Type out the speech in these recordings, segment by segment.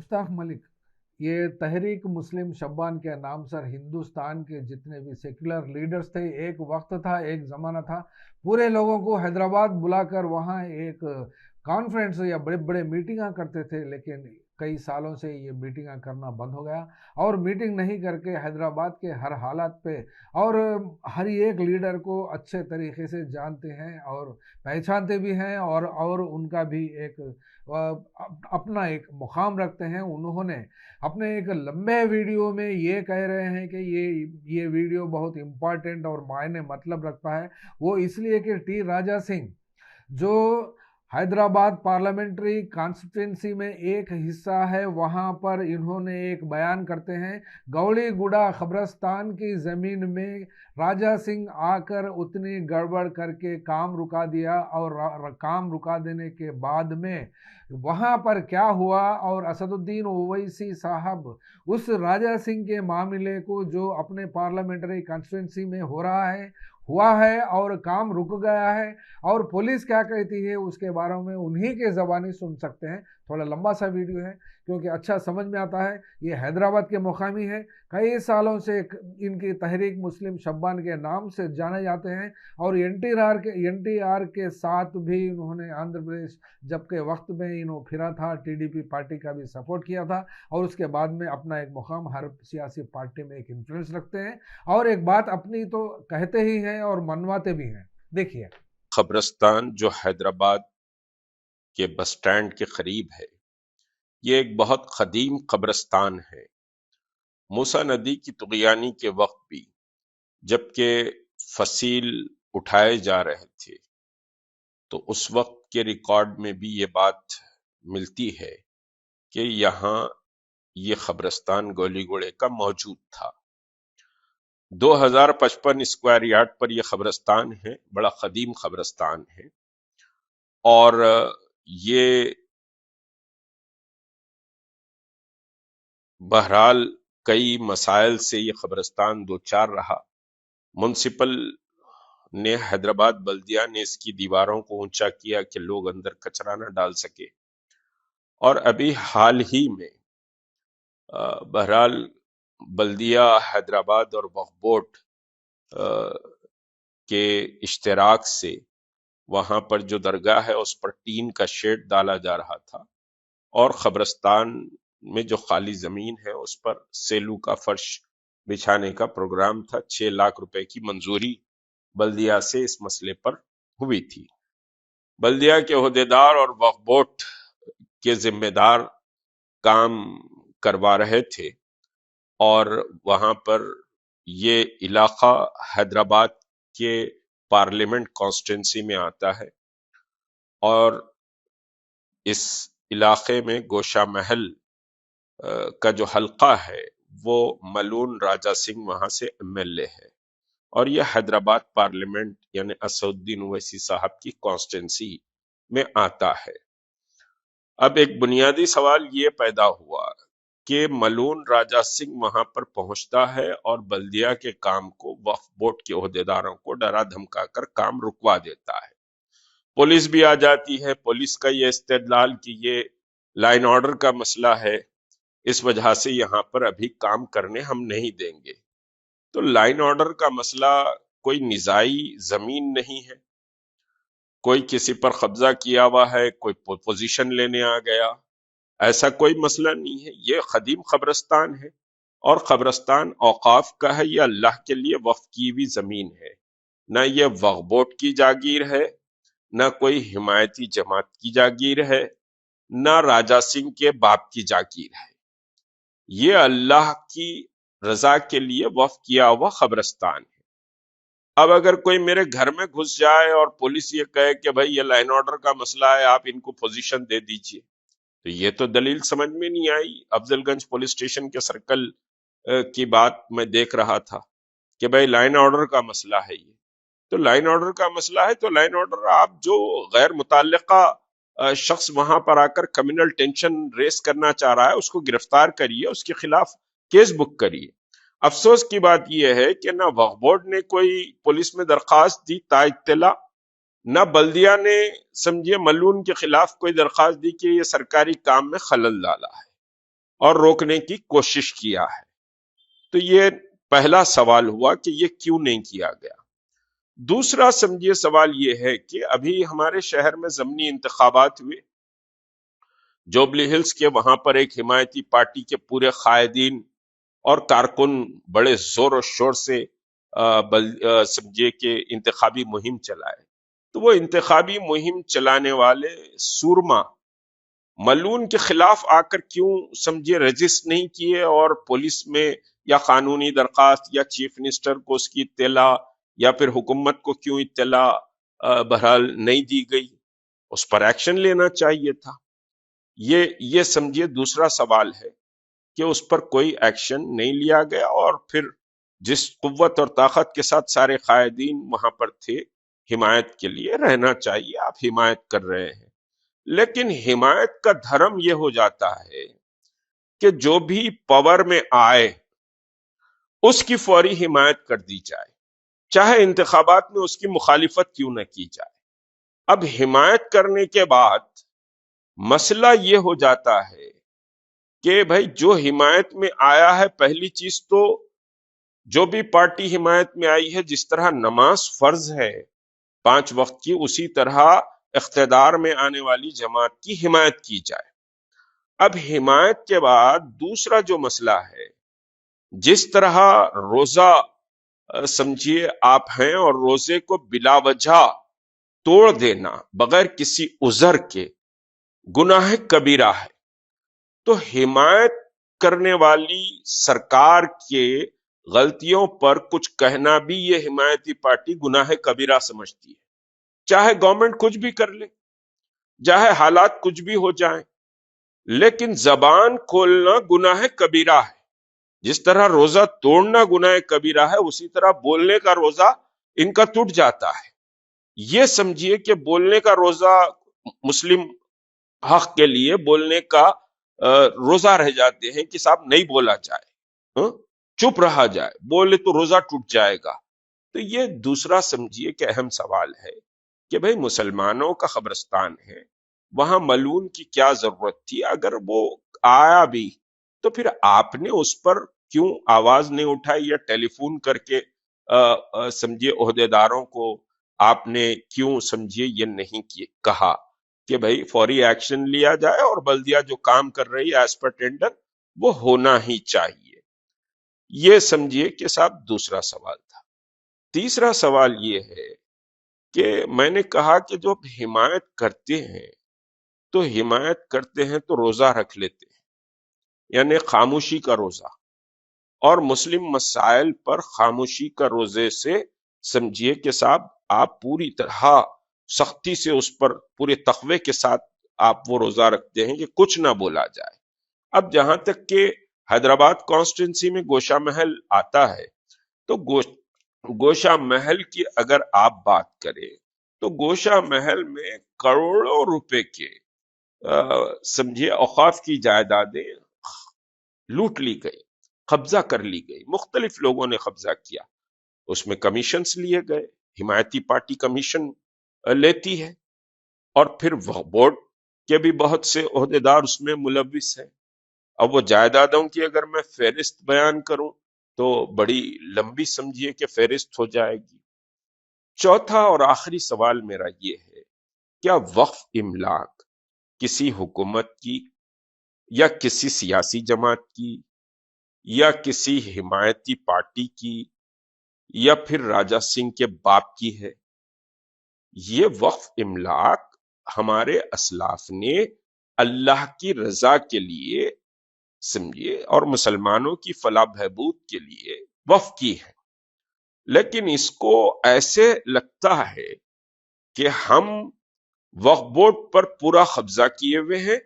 مشتاق ملک، یہ تحریک مسلم شبان کے نام سے ہندوستان کے جتنے بھی سیکولر لیڈرز تھے، ایک وقت تھا، ایک زمانہ تھا، پورے لوگوں کو حیدرآباد بلا کر وہاں ایک کانفرنس یا بڑے بڑے میٹنگاں کرتے تھے، لیکن کئی سالوں سے یہ میٹنگاں کرنا بند ہو گیا اور میٹنگ نہیں کر کے حیدرآباد کے ہر حالات پہ اور ہر ایک لیڈر کو اچھے طریقے سے جانتے ہیں اور پہچانتے بھی ہیں اور ان کا بھی ایک اپنا ایک مقام رکھتے ہیں۔ انہوں نے اپنے ایک لمبے ویڈیو میں یہ کہہ رہے ہیں کہ یہ ویڈیو بہت امپورٹنٹ اور معنی مطلب رکھتا ہے، وہ اس لیے کہ ٹی راجا سنگھ جو حیدرآباد پارلیمنٹری کانسٹیٹوینسی میں ایک حصہ ہے، وہاں پر انہوں نے ایک بیان کرتے ہیں، گوڑی گوڑا قبرستان کی زمین میں راجا سنگھ آ کر اتنی گڑبڑ کر کے کام رکا دیا، اور کام رکا دینے کے بعد میں وہاں پر کیا ہوا، اور اسد الدین اویسی صاحب اس راجا سنگھ کے معاملے کو جو اپنے پارلیمنٹری کانسٹیٹوینسی میں ہوا ہے اور کام رک گیا ہے، اور پولیس کیا کہتی ہے اس کے بارے میں انہی کے زبانی سن سکتے ہیں۔ تھوڑا لمبا سا ویڈیو ہے کیونکہ اچھا سمجھ میں آتا ہے۔ یہ حیدرآباد کے مقامی ہے، کئی سالوں سے ان کی تحریک مسلم شبان کے نام سے جانے جاتے ہیں، اور این ٹی آر کے ساتھ بھی انہوں نے آندھرا پردیش جب کے وقت میں انہوں پھرا تھا، ٹی ڈی پی پارٹی کا بھی سپورٹ کیا تھا، اور اس کے بعد میں اپنا ایک مقام ہر سیاسی پارٹی میں ایک انفلوئنس رکھتے ہیں، اور ایک بات اپنی تو کہتے ہی ہیں اور منواتے بھی ہیں۔ دیکھیے، قبرستان جو حیدرآباد کے بس سٹینڈ کے قریب ہے، یہ ایک بہت قدیم قبرستان ہے۔ موسیٰ ندی کی طغیانی کے وقت بھی جبکہ فصیل اٹھائے جا رہے تھے تو اس وقت کے ریکارڈ میں بھی یہ بات ملتی ہے کہ یہاں یہ قبرستان گولی گوڑے کا موجود تھا۔ 2055 اسکوائر یارڈ پر یہ قبرستان ہے، بڑا قدیم قبرستان ہے، اور یہ بہرحال کئی مسائل سے یہ قبرستان دوچار رہا۔ منسپل نے، حیدرآباد بلدیہ نے اس کی دیواروں کو اونچا کیا کہ لوگ اندر کچرا نہ ڈال سکے، اور ابھی حال ہی میں بہرحال بلدیہ حیدرآباد اور وقف بورڈ کے اشتراک سے وہاں پر جو درگاہ ہے اس پر ٹین کا شیڈ ڈالا جا رہا تھا، اور قبرستان میں جو خالی زمین ہے اس پر سیلو کا فرش بچھانے کا پروگرام تھا۔ 6 لاکھ روپے کی منظوری بلدیہ سے اس مسئلے پر ہوئی تھی۔ بلدیہ کے عہدیدار اور وقف بورڈ کے ذمہ دار کام کروا رہے تھے، اور وہاں پر یہ علاقہ حیدرآباد کے پارلیمنٹ کانسٹیٹوینسی میں آتا ہے، اور اس علاقے میں گوشہ محل کا جو حلقہ ہے وہ ملون راجا سنگھ وہاں سے ایم ایل اے ہے، اور یہ حیدرآباد پارلیمنٹ یعنی اسد الدین اویسی صاحب کی کانسٹیٹوینسی میں آتا ہے۔ اب ایک بنیادی سوال یہ پیدا ہوا کہ ملون راجا سنگھ وہاں پر پہنچتا ہے اور بلدیہ کے کام کو وقف بورڈ کے عہدیداروں کو ڈرا دھمکا کر کام رکوا دیتا ہے۔ پولیس بھی آ جاتی ہے۔ پولیس کا یہ استدلال کہ یہ لائن آرڈر کا مسئلہ ہے، اس وجہ سے یہاں پر ابھی کام کرنے ہم نہیں دیں گے۔ تو لائن آرڈر کا مسئلہ کوئی نزاعی زمین نہیں ہے، کوئی کسی پر قبضہ کیا ہوا ہے، کوئی پوزیشن لینے آ گیا، ایسا کوئی مسئلہ نہیں ہے۔ یہ قدیم قبرستان ہے، اور قبرستان اوقاف کا ہے، یہ اللہ کے لیے وقف کی ہوئی زمین ہے، نہ یہ وقف بورڈ کی جاگیر ہے، نہ کوئی حمایتی جماعت کی جاگیر ہے، نہ راجا سنگھ کے باپ کی جاگیر ہے۔ یہ اللہ کی رضا کے لیے وقف کیا ہوا قبرستان ہے۔ اب اگر کوئی میرے گھر میں گھس جائے اور پولیس یہ کہے کہ بھائی یہ لائن آرڈر کا مسئلہ ہے، آپ ان کو پوزیشن دے دیجئے، تو یہ تو دلیل سمجھ میں نہیں آئی۔ افضل گنج پولیس اسٹیشن کے سرکل کی بات میں دیکھ رہا تھا کہ بھائی لائن آرڈر کا مسئلہ ہے، یہ تو لائن آرڈر کا مسئلہ ہے تو لائن آرڈر، آپ جو غیر متعلقہ شخص وہاں پر آ کر کمیونل ٹینشن ریس کرنا چاہ رہا ہے اس کو گرفتار کریے، اس کے خلاف کیس بک کریے۔ افسوس کی بات یہ ہے کہ نہ وقف بورڈ نے کوئی پولیس میں درخواست دی تا اطلاع، نہ بلدیہ نے سمجھیے ملون کے خلاف کوئی درخواست دی کہ یہ سرکاری کام میں خلل ڈالا ہے۔ اور روکنے کی کوشش کیا ہے۔ تو یہ پہلا سوال ہوا کہ یہ کیوں نہیں کیا گیا۔ دوسرا سمجھیے سوال یہ ہے کہ ابھی ہمارے شہر میں ضمنی انتخابات ہوئے، جوبلی ہلز کے، وہاں پر ایک حمایتی پارٹی کے پورے قائدین اور کارکن بڑے زور و شور سے سمجھیے کہ انتخابی مہم چلائے۔ تو وہ انتخابی مہم چلانے والے سورما ملون کے خلاف آ کر کیوں سمجھے رجسٹ نہیں کیے، اور پولیس میں یا قانونی درخواست یا چیف منسٹر کو اس کی اطلاع یا پھر حکومت کو کیوں اطلاع بہرحال نہیں دی گئی، اس پر ایکشن لینا چاہیے تھا۔ یہ سمجھیے دوسرا سوال ہے کہ اس پر کوئی ایکشن نہیں لیا گیا، اور پھر جس قوت اور طاقت کے ساتھ سارے قائدین وہاں پر تھے حمایت کے لیے، رہنا چاہیے، آپ حمایت کر رہے ہیں، لیکن حمایت کا دھرم یہ ہو جاتا ہے کہ جو بھی پاور میں آئے اس کی فوری حمایت کر دی جائے، چاہے انتخابات میں اس کی مخالفت کیوں نہ کی جائے۔ اب حمایت کرنے کے بعد مسئلہ یہ ہو جاتا ہے کہ بھائی جو حمایت میں آیا ہے، پہلی چیز تو جو بھی پارٹی حمایت میں آئی ہے، جس طرح نماز فرض ہے 5 وقت کی، اسی طرح اقتدار میں آنے والی جماعت کی حمایت کی جائے۔ اب حمایت کے بعد دوسرا جو مسئلہ ہے، جس طرح روزہ سمجھیے آپ ہیں اور روزے کو بلا وجہ توڑ دینا بغیر کسی عذر کے گناہ کبیرہ ہے، تو حمایت کرنے والی سرکار کے غلطیوں پر کچھ کہنا بھی یہ حمایتی پارٹی گناہ کبیرہ سمجھتی ہے، چاہے گورنمنٹ کچھ بھی کر لے، چاہے حالات کچھ بھی ہو جائیں، لیکن زبان کھولنا گناہ کبیرہ ہے۔ جس طرح روزہ توڑنا گناہ کبیرہ ہے، اسی طرح بولنے کا روزہ ان کا ٹوٹ جاتا ہے۔ یہ سمجھیے کہ بولنے کا روزہ مسلم حق کے لیے بولنے کا روزہ رہ جاتے ہیں کہ صاحب نہیں بولا جائے، چپ رہا جائے، بولے تو روزہ ٹوٹ جائے گا۔ تو یہ دوسرا سمجھیے کہ اہم سوال ہے کہ بھئی مسلمانوں کا قبرستان ہے، وہاں ملون کی کیا ضرورت تھی؟ اگر وہ آیا بھی تو پھر آپ نے اس پر کیوں آواز نہیں اٹھائی، یا ٹیلی فون کر کے سمجھیے عہدیداروں کو آپ نے کیوں سمجھیے یہ نہیں کہا کہ بھئی فوری ایکشن لیا جائے، اور بلدیہ جو کام کر رہی ہے ایز پر ٹینڈر وہ ہونا ہی چاہیے۔ یہ سمجھیے کہ صاحب دوسرا سوال تھا۔ تیسرا سوال یہ ہے کہ میں نے کہا کہ جو حمایت کرتے ہیں تو حمایت کرتے ہیں تو روزہ رکھ لیتے ہیں، یعنی خاموشی کا روزہ، اور مسلم مسائل پر خاموشی کا روزے سے سمجھیے کہ صاحب آپ پوری طرح سختی سے اس پر پورے تقوی کے ساتھ آپ وہ روزہ رکھتے ہیں کہ کچھ نہ بولا جائے۔ اب جہاں تک کہ حیدرآباد کانسٹیٹوینسی میں گوشہ محل آتا ہے، تو گوشہ محل کی اگر آپ بات کریں تو گوشہ محل میں کروڑوں روپے کے سمجھیے اوقاف کی جائیدادیں لوٹ لی گئی، قبضہ کر لی گئی، مختلف لوگوں نے قبضہ کیا، اس میں کمیشنز لیے گئے، حمایتی پارٹی کمیشن لیتی ہے، اور پھر بورڈ کے بھی بہت سے عہدیدار اس میں ملوث ہیں۔ اب وہ جائیدادوں کی اگر میں فہرست بیان کروں تو بڑی لمبی سمجھیے کہ فہرست ہو جائے گی۔ چوتھا اور آخری سوال میرا یہ ہے، کیا وقف املاک کسی حکومت کی یا کسی سیاسی جماعت کی یا کسی حمایتی پارٹی کی یا پھر راجہ سنگھ کے باپ کی ہے؟ یہ وقف املاک ہمارے اسلاف نے اللہ کی رضا کے لیے سمجھیے اور مسلمانوں کی فلاح بہبود کے لیے وقف کی ہے، لیکن اس کو ایسے لگتا ہے کہ ہم وقف بورڈ پر پورا قبضہ کیے ہوئے ہیں،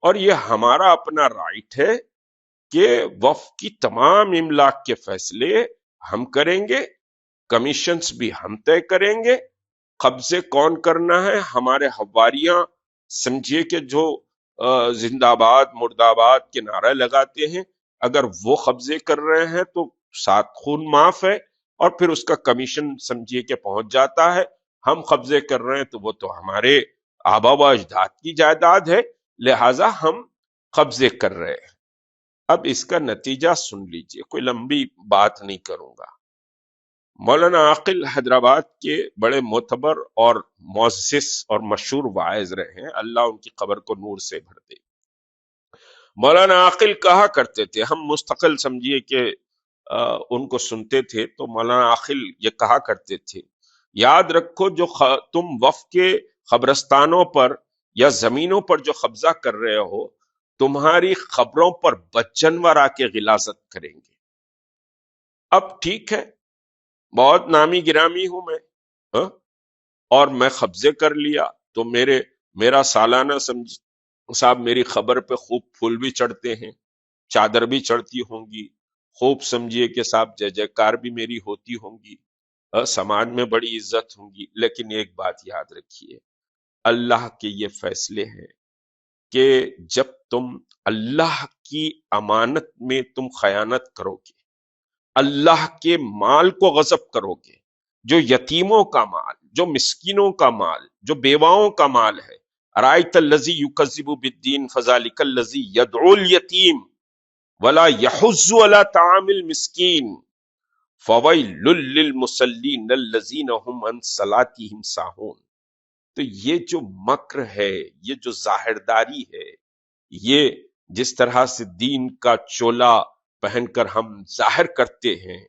اور یہ ہمارا اپنا رائٹ ہے کہ وقف کی تمام املاک کے فیصلے ہم کریں گے، کمیشنز بھی ہم طے کریں گے، قبضے کون کرنا ہے، ہمارے حواریاں سمجھیے کہ جو زندہ باد مردہ آباد کے نعرے لگاتے ہیں، اگر وہ قبضے کر رہے ہیں تو 7 خون معاف ہے، اور پھر اس کا کمیشن سمجھیے کہ پہنچ جاتا ہے۔ ہم قبضے کر رہے ہیں تو وہ تو ہمارے آبا و اجداد کی جائیداد ہے، لہٰذا ہم قبضے کر رہے ہیں۔ اب اس کا نتیجہ سن لیجئے، کوئی لمبی بات نہیں کروں گا۔ مولانا عاقل حیدرآباد کے بڑے معتبر اور معزز اور مشہور واعظ رہے ہیں، اللہ ان کی قبر کو نور سے بھر دے۔ مولانا عاقل کہا کرتے تھے، ہم مستقل سمجھیے کہ ان کو سنتے تھے، تو مولانا عاقل یہ کہا کرتے تھے، یاد رکھو جو تم وقف کے قبرستانوں پر یا زمینوں پر جو قبضہ کر رہے ہو، تمہاری قبروں پر بد جانور آ کے غلاظت کریں گے۔ اب ٹھیک ہے، بہت نامی گرامی ہوں میں، ہاں، اور میں قبضے کر لیا تو میرا سالانہ صاحب میری خبر پہ خوب پھول بھی چڑھتے ہیں، چادر بھی چڑھتی ہوں گی، خوب سمجھیے کہ صاحب جے جے کار بھی میری ہوتی ہوں گی، سماج میں بڑی عزت ہوں گی۔ لیکن ایک بات یاد رکھیے، اللہ کے یہ فیصلے ہیں کہ جب تم اللہ کی امانت میں تم خیانت کرو گے، اللہ کے مال کو غصب کرو گے، جو یتیموں کا مال، جو مسکینوں کا مال، جو بیواؤں کا مال ہے، ارائیت الذی یکذب بالدین فذلک الذی یدعو الیتیم ولا یحض علی طعام المسکین فویل للمصلین الذین هم عن صلاتهم ساہون۔ تو یہ جو مکر ہے، یہ جو ظاہرداری ہے، یہ جس طرح سے دین کا چولا پہن کر ہم ظاہر کرتے ہیں،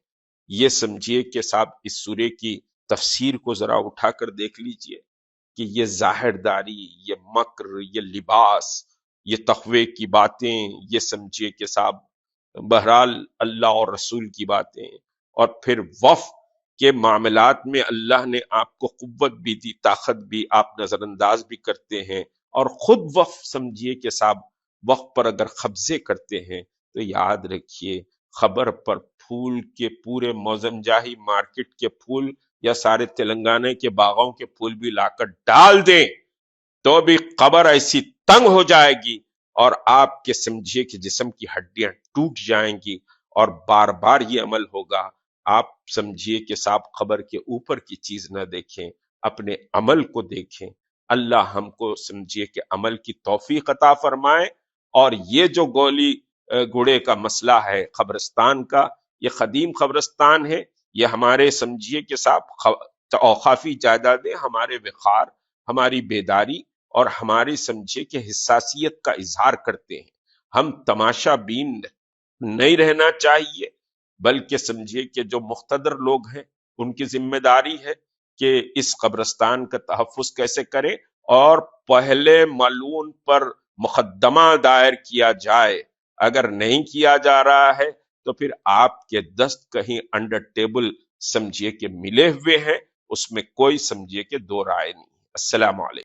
یہ سمجھیے کہ صاحب اس سورے کی تفسیر کو ذرا اٹھا کر دیکھ لیجئے کہ یہ ظاہرداری، یہ مکر، یہ لباس، یہ تقوی کی باتیں، یہ سمجھیے کہ صاحب بہرحال اللہ اور رسول کی باتیں، اور پھر وقف کے معاملات میں اللہ نے آپ کو قوت بھی دی، طاقت بھی، آپ نظر انداز بھی کرتے ہیں، اور خود وقف سمجھیے کہ صاحب وقت پر اگر قبضے کرتے ہیں تو یاد رکھیے خبر پر پھول کے پورے موزم جاہی مارکیٹ کے پھول یا سارے تلنگانے کے باغوں کے پھول بھی لا کر ڈال دیں تو بھی قبر ایسی تنگ ہو جائے گی اور آپ کے سمجھیے کہ جسم کی ہڈیاں ٹوٹ جائیں گی، اور بار بار یہ عمل ہوگا۔ آپ سمجھیے کہ صاحب خبر کے اوپر کی چیز نہ دیکھیں، اپنے عمل کو دیکھیں۔ اللہ ہم کو سمجھیے کہ عمل کی توفیق عطا فرمائے، اور یہ جو گولی گھوڑے کا مسئلہ ہے قبرستان کا، یہ قدیم قبرستان ہے، یہ ہمارے سمجھیے کہ صاحب اوقافی جائیدادیں ہمارے وقار، ہماری بیداری اور ہماری سمجھے کہ حساسیت کا اظہار کرتے ہیں۔ ہم تماشا بین نہیں رہنا چاہیے، بلکہ سمجھیے کہ جو مقتدر لوگ ہیں ان کی ذمہ داری ہے کہ اس قبرستان کا تحفظ کیسے کریں، اور پہلے ملعون پر مقدمہ دائر کیا جائے۔ اگر نہیں کیا جا رہا ہے تو پھر آپ کے دست کہیں انڈر ٹیبل سمجھیے کہ ملے ہوئے ہیں، اس میں کوئی سمجھیے کہ دو رائے نہیں۔ السلام علیکم۔